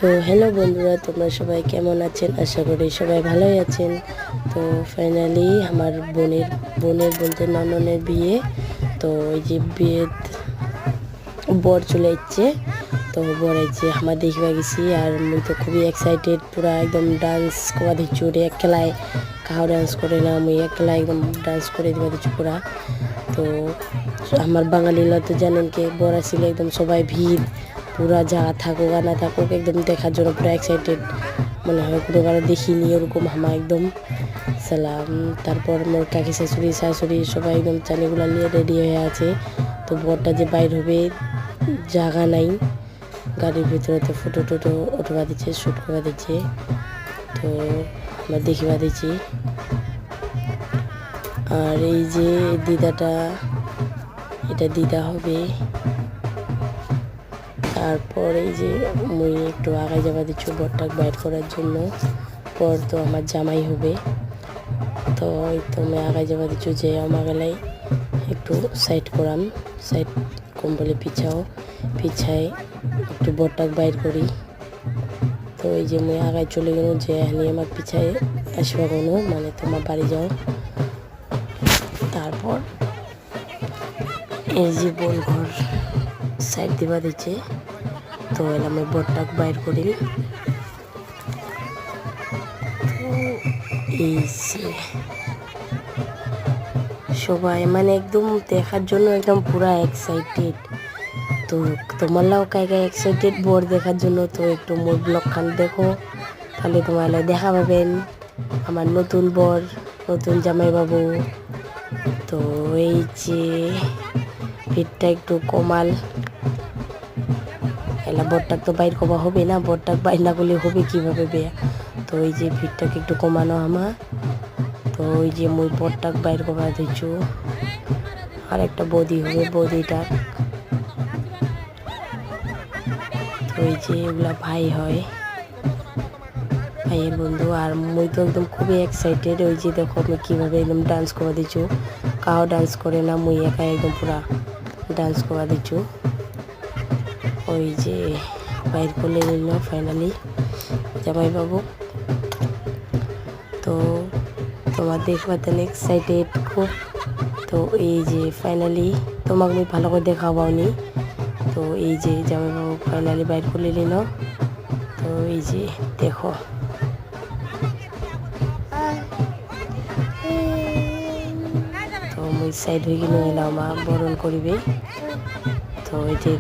তো হ্যালো বন্ধুরা, তোমরা সবাই কেমন আছেন? আশা করি সবাই ভালোই আছেন। তো ফাইনালি আমার বোনের বলতে নননের বিয়ে। তো এই যে বিয়ে বর চলে যাচ্ছে। তো বর যে আমার দেখবা গেছি আর মুই তো খুবই এক্সাইটেড, পুরা একদম ডান্স করা দিচ্ছু রে একলাই। কাহাও ডান্স করে না, মুই একলা একদম ডান্স করে দিবা দিচ্ছু পুরা। তো আমার বাঙালিরা তো জানেন কে বর আসলে একদম সবাই ভিড়, পুরা যা থাকুক আর না থাকুক একদম দেখার জন্য পুরো এক্সাইটেড। মনে হয় কোনোবার দেখিনি ওরকম হামা একদম সালাম। তারপর মোর কাকি শাশুড়ি শাশুড়ি সবাই একদম চানিগুলা নিয়ে রেডি হয়ে আছে। তো বরটা যে বাইর হবে জায়গা নাই, গাড়ির ভিতরে তো ফটো টটো উঠবা দিচ্ছে, শ্যুট করা দিচ্ছে। তো আমরা দেখিবা দিচ্ছি। আর এই যে দিদাটা, এটা দিদা হবে। তারপর এই যে মুই একটু আগায় যাবা দিচ্ছি বরটাক বাইর করার জন্য। পর তো আমার জামাই হবে। তো ওই তো আমি আগায় যাবা দিচ্ছি যে আমার গেলাই একটু সাইড করাম, সাইড কম বলে পিছায় একটু বরটাক বাইর করি। তো এই যে মুই আগায় চলে গেল যে এখানে আমার পিছায় আসবা কোনো, মানে তোমার বাড়ি যাও। তারপর এই যে বোন ঘর সাইড দিবা দিচ্ছে। তো এলাম আমি বরটাক বাইর করি। এই যে সবাই মানে একদম দেখার জন্য একদম পুরা এক্সাইটেড। তো তোমারলাও কাইকা এক্সাইটেড বর দেখার জন্য? তো একটু মোর ব্লগ খান দেখো, তাহলে তোমার দেখা পাবেন আমার নতুন বর, নতুন জামাইবাবু। তো এই যে ভিড়টা একটু কমাল, এলা বরটাক তো বাইর করা হবে না, বরটাক বাইর না করলে হবে কীভাবে বিয়া। তো এই যে ভিড়টাকে একটু কমানো আমার। তো ওই যে মুই বরটাক বাইর করা দিচ্ছু, আর একটা বৌদি হবে, বৌদিটা। তো ওই যে এগুলা ভাই হয়, ভাইয়ের বন্ধু। আর মুই তো একদম খুবই এক্সাইটেড। ওই যে দেখো আমি কীভাবে একদম ডান্স করা দিচ্ছু, কাউ ডান্স করে না, মুই একা একদম পুরা ডান্স করা দিচ্ছু। ওই যে বাইর করলে নিল ফাইনালি জামাইবাবু। তো তোমার দেখবা তাহলে এক্সাইটেড খুব। তো এই যে ফাইনালি তোমাকে আমি ভালো করে দেখাবাওনি। তো এই যে জামাইবাবু ফাইনালি বাইর করলে নিল। তো এই যে দেখো, তো মুই সাইড হয়ে গেল, এলাম মা বরণ করিবে। তো এই যে